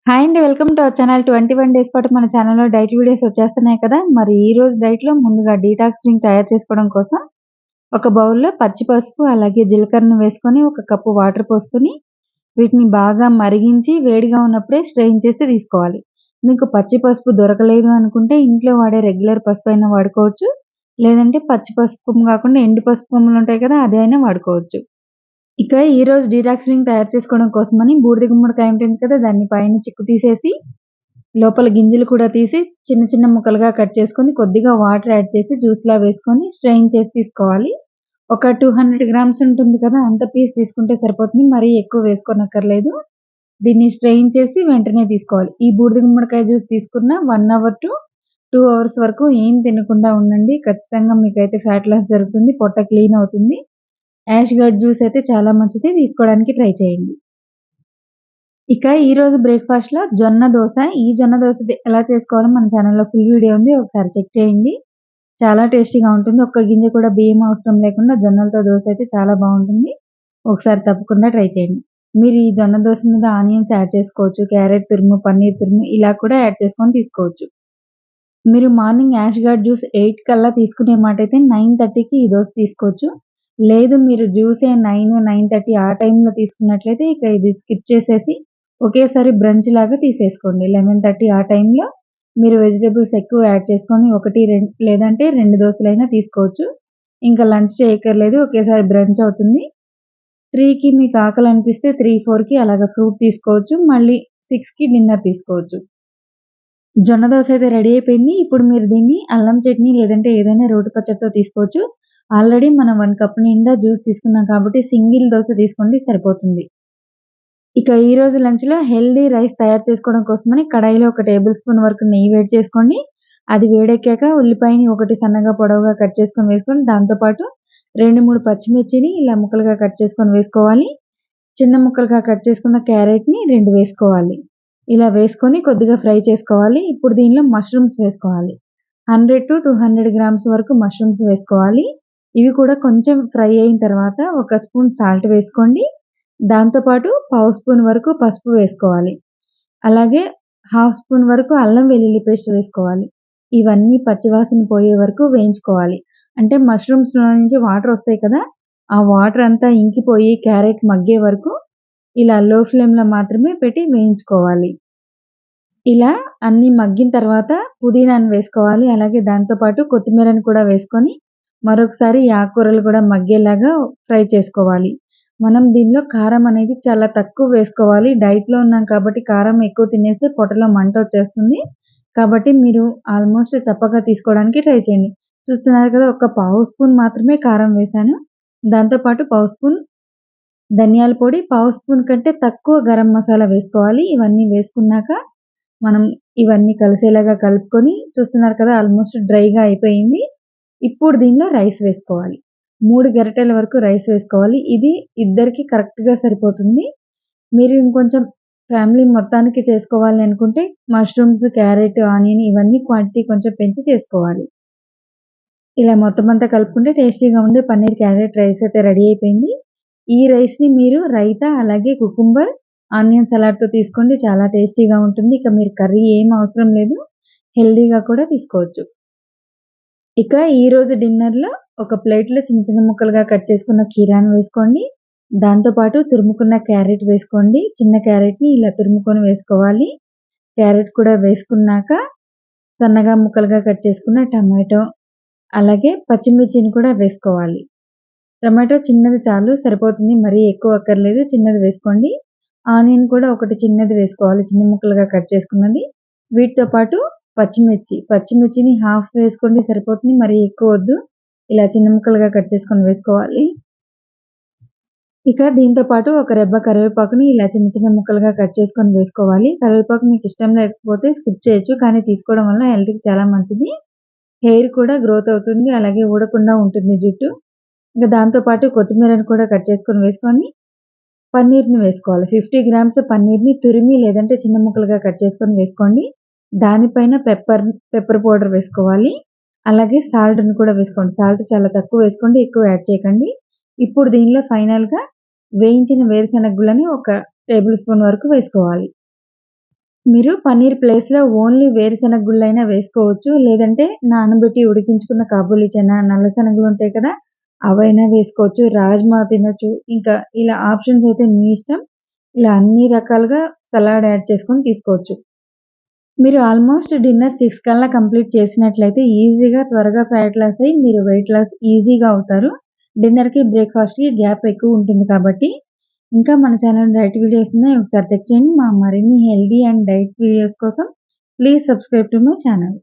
Hi అండి. Welcome to our channel. 21 days పాటు మన ఛానల్‌లో డైట్ వీడియోస్ వచ్చేస్తున్నాయి కదా! మరి ఈ రోజు డైట్‌లో ముందుగా డీటాక్స్ డ్రింక్ తయారు చేసుకోవడం కోసం ఒక బౌల్‌లో పచ్చి పసుపు, అలాగే జీలకర్రను వేసుకొని, ఒక కప్పు వాటర్ పోసుకొని, వీటిని బాగా మరిగించి వేడిగా ఉన్నప్పుడే స్ట్రెయిన్ చేసి తీసుకోవాలి. మీకు పచ్చి పసుపు దొరకలేదు అనుకుంటే ఇంట్లో వాడే రెగ్యులర్ పసుపైనా వాడుకోవచ్చు. లేదంటే పచ్చి పసుపు కాకుండా ఎండు పసుపు కొమ్ములుంటాయి కదా! అదైనా వాడుకోవచ్చు. ఇక ఈరోజు డీటాక్స్ డ్రింక్ తయారు చేసుకోవడం కోసమని బూడిద గుమ్మడికాయ ఉంటుంది కదా! దాన్ని పైన చిక్కు తీసేసి, లోపల గింజలు కూడా తీసి చిన్న చిన్న ముక్కలుగా కట్ చేసుకొని, కొద్దిగా వాటర్ యాడ్ చేసి జ్యూస్‌లా వేసుకొని స్ట్రెయిన్ చేసి తీసుకోవాలి. ఒక 200 గ్రామ్స్ ఉంటుంది కదా! అంత పీస్ తీసుకుంటే సరిపోతుంది. మరీ ఎక్కువ వేసుకోనక్కర్లేదు. దీన్ని స్ట్రెయిన్ చేసి వెంటనే తీసుకోవాలి. ఈ బూడిద గుమ్మడికాయ జ్యూస్ తీసుకున్న 1 అవర్ టు 2 అవర్స్ వరకు ఏం తినకుండా ఉండండి. ఖచ్చితంగా మీకైతే ఫ్యాట్ లాస్ జరుగుతుంది. పొట్ట క్లీన్ అవుతుంది. యాష్ గట్ జ్యూస్ అయితే చాలా మంచిది. తీసుకోవడానికి ట్రై చేయండి. ఇక ఈరోజు బ్రేక్‌ఫాస్ట్‌లో జొన్న దోస. ఈ జొన్న దోస ఎలా చేసుకోవాలో మన ఛానెల్‌లో ఫుల్ వీడియో ఉంది. ఒకసారి చెక్ చేయండి. చాలా టేస్టీగా ఉంటుంది. ఒక్క గింజ కూడా బియ్యం అవసరం లేకుండా జొన్నలతో దోస అయితే చాలా బావుంటుంది. ఒకసారి తప్పకుండా ట్రై చేయండి. మీరు ఈ జొన్న దోస మీద ఆనియన్స్ యాడ్ చేసుకోవచ్చు. క్యారెట్ తురుము, పన్నీర్ తురుము ఇలా కూడా యాడ్ చేసుకొని తీసుకోవచ్చు. మీరు మార్నింగ్ యాష్ గట్ జ్యూస్ 8 కల్లా తీసుకునే మాటైతే 9:30కి ఈ దోస తీసుకోవచ్చు. లేదు మీరు జ్యూసే 9, 9:30 ఆ టైంలో తీసుకున్నట్లయితే ఇక ఇది స్కిప్ చేసేసి ఒకేసారి బ్రంచ్ లాగా తీసేసుకోండి. 11:30 ఆ టైంలో మీరు వెజిటబుల్స్ ఎక్కువ యాడ్ చేసుకొని 1, 2 లేదంటే 2 దోసలైనా తీసుకోవచ్చు. ఇంకా లంచ్ చేయక్కర్లేదు. ఒకేసారి బ్రంచ్ అవుతుంది. 3కి మీకు ఆకలనిపిస్తే 3, 4కి అలాగా ఫ్రూట్ తీసుకోవచ్చు. మళ్ళీ 6కి డిన్నర్ తీసుకోవచ్చు. జొన్న దోస అయితే రెడీ అయిపోయింది. ఇప్పుడు మీరు దీన్ని అల్లం చట్నీ లేదంటే ఏదైనా రోటి పచ్చడితో తీసుకోవచ్చు. ఆల్రెడీ మనం 1 కప్ నిండా జ్యూస్ తీసుకున్నాం కాబట్టి సింగిల్ దోస తీసుకోండి సరిపోతుంది. ఇక ఈరోజు లంచ్‌లో హెల్తీ రైస్ తయారు చేసుకోవడం కోసమని కడాయిలో ఒక టేబుల్ స్పూన్ వరకు నెయ్యి వేడి చేసుకోండి. అది వేడెక్కాక ఉల్లిపాయని ఒకటి సన్నగా పొడవుగా కట్ చేసుకొని వేసుకొని, దాంతో పాటు 2, 3 పచ్చిమిర్చిని ఇలా ముక్కలుగా కట్ చేసుకొని వేసుకోవాలి. చిన్న ముక్కలుగా కట్ చేసుకున్న క్యారెట్‌ని 2 వేసుకోవాలి. ఇలా వేసుకొని కొద్దిగా ఫ్రై చేసుకోవాలి. ఇప్పుడు దీనిలో మష్రూమ్స్ వేసుకోవాలి. 100-200 గ్రామ్స్ వరకు మష్రూమ్స్ వేసుకోవాలి. ఇవి కూడా కొంచెం ఫ్రై అయిన తర్వాత ఒక స్పూన్ సాల్ట్ వేసుకోండి. దాంతో పాటు పావు స్పూన్ వరకు పసుపు వేసుకోవాలి. అలాగే హాఫ్ స్పూన్ వరకు అల్లం వెల్లుల్లి పేస్ట్ వేసుకోవాలి. ఇవన్నీ పచ్చివాసన పోయే వరకు వేయించుకోవాలి. అంటే మష్రూమ్స్‌లో నుంచి వాటర్ వస్తాయి కదా! ఆ వాటర్ అంతా ఇంకిపోయి క్యారెట్ మగ్గే వరకు ఇలా లో ఫ్లేమ్‌లో మాత్రమే పెట్టి వేయించుకోవాలి. ఇలా అన్నీ మగ్గిన తర్వాత పుదీనాను వేసుకోవాలి. అలాగే దాంతో పాటు కొత్తిమీరని కూడా వేసుకొని మరొకసారి ఈ ఆకుకూరలు కూడా మగ్గేలాగా ఫ్రై చేసుకోవాలి. మనం దీనిలో కారం అనేది చాలా తక్కువ వేసుకోవాలి. డైట్‌లో ఉన్నాం కాబట్టి కారం ఎక్కువ తినేస్తే పొట్టలో మంటొచ్చేస్తుంది. కాబట్టి మీరు ఆల్మోస్ట్ చప్పగా తీసుకోవడానికి ట్రై చేయండి. చూస్తున్నారు కదా! ఒక పావు స్పూన్ మాత్రమే కారం వేశాను. దాంతో పాటు పావు స్పూన్ ధనియాల పొడి, పావు స్పూన్ కంటే తక్కువ గరం మసాలా వేసుకోవాలి. ఇవన్నీ వేసుకున్నాక మనం ఇవన్నీ కలిసేలాగా కలుపుకొని చూస్తున్నారు కదా! ఆల్మోస్ట్ డ్రైగా అయిపోయింది. ఇప్పుడు దీనిలో రైస్ వేసుకోవాలి. 3 గరిటెల వరకు రైస్ వేసుకోవాలి. ఇది ఇద్దరికి కరెక్ట్‌గా సరిపోతుంది. మీరు ఇంకొంచెం ఫ్యామిలీ మొత్తానికి చేసుకోవాలి అనుకుంటే మష్రూమ్స్, క్యారెట్, ఆనియన్ ఇవన్నీ క్వాంటిటీ కొంచెం పెంచి చేసుకోవాలి. ఇలా మొత్తం అంతా కలుపుకుంటే టేస్టీగా ఉండే పన్నీర్ క్యారెట్ రైస్ అయితే రెడీ అయిపోయింది. ఈ రైస్‌ని మీరు రైతా అలాగే కుకుంబర్, ఆనియన్ సలాడ్‌తో తీసుకోండి. చాలా టేస్టీగా ఉంటుంది. ఇక మీరు కర్రీ ఏం అవసరం లేదు. హెల్తీగా కూడా తీసుకోవచ్చు. ఇక ఈరోజు డిన్నర్‌లో ఒక ప్లేట్‌లో చిన్న చిన్న ముక్కలుగా కట్ చేసుకున్న కీరాను వేసుకోండి. దాంతో పాటు తురుముకున్న క్యారెట్ వేసుకోండి. చిన్న క్యారెట్‌ని ఇలా తురుముకొని వేసుకోవాలి. క్యారెట్ కూడా వేసుకున్నాక సన్నగా ముక్కలుగా కట్ చేసుకున్న టమాటో, అలాగే పచ్చిమిర్చిని కూడా వేసుకోవాలి. టమాటో చిన్నది చాలు సరిపోతుంది. మరీ ఎక్కువ అక్కర్లేదు. చిన్నది వేసుకోండి. ఆనియన్ కూడా ఒకటి చిన్నది వేసుకోవాలి. చిన్న ముక్కలుగా కట్ చేసుకున్నది. వీటితో పాటు పచ్చిమిర్చిని హాఫ్ వేసుకోండి సరిపోతుంది. మరీ ఎక్కువ వద్దు. ఇలా చిన్న ముక్కలుగా కట్ చేసుకొని వేసుకోవాలి. ఇక దీంతో పాటు ఒక రెబ్బ కరివేపాకుని ఇలా చిన్న చిన్న ముక్కలుగా కట్ చేసుకొని వేసుకోవాలి. కరివేపాకు మీకు ఇష్టం లేకపోతే స్కిప్ చేయొచ్చు. కానీ తీసుకోవడం వల్ల హెల్త్‌కి చాలా మంచిది. హెయిర్ కూడా గ్రోత్ అవుతుంది. అలాగే ఊడకుండా ఉంటుంది జుట్టు. ఇంక దాంతో పాటు కొత్తిమీరని కూడా కట్ చేసుకొని వేసుకొని, పన్నీర్‌ని వేసుకోవాలి. 50 గ్రామ్స్ పన్నీర్‌ని తురిమి లేదంటే చిన్న ముక్కలుగా కట్ చేసుకొని వేసుకోండి. దానిపైన పెప్పర్ పౌడర్ వేసుకోవాలి. అలాగే సాల్ట్‌ని కూడా వేసుకోండి. సాల్ట్ చాలా తక్కువ వేసుకోండి. ఎక్కువ యాడ్ చేయకండి. ఇప్పుడు దీనిలో ఫైనల్‌గా వేయించిన వేరుశనగ గుళ్ళని ఒక టేబుల్ స్పూన్ వరకు వేసుకోవాలి. మీరు పన్నీర్ ప్లేస్‌లో ఓన్లీ వేరుశనగ గుళ్ళైనా వేసుకోవచ్చు. లేదంటే నానబెట్టి ఉడికించుకున్న కాబూలి చనా, నల్ల శనగలుంటాయి కదా! అవైనా వేసుకోవచ్చు. రాజ్మా తినొచ్చు. ఇంకా ఇలా ఆప్షన్స్ అయితే మీ ఇష్టం. ఇలా అన్ని రకాలుగా సలాడ్ యాడ్ చేసుకొని తీసుకోవచ్చు. మీరు ఆల్మోస్ట్ డిన్నర్ 6 కల్లా కంప్లీట్ చేసినట్లయితే ఈజీగా త్వరగా ఫ్యాట్ లాస్ అయ్యి మీరు వెయిట్ లాస్ ఈజీగా అవుతారు. డిన్నర్‌కి, బ్రేక్‌ఫాస్ట్‌కి గ్యాప్ ఎక్కువ ఉంటుంది కాబట్టి ఇంకా మన ఛానల్ డైట్ వీడియోస్ ఉన్నాయి. ఒకసారి చెక్ చేయండి. మా మరిన్ని హెల్తీ అండ్ డైట్ వీడియోస్ కోసం please subscribe to my channel.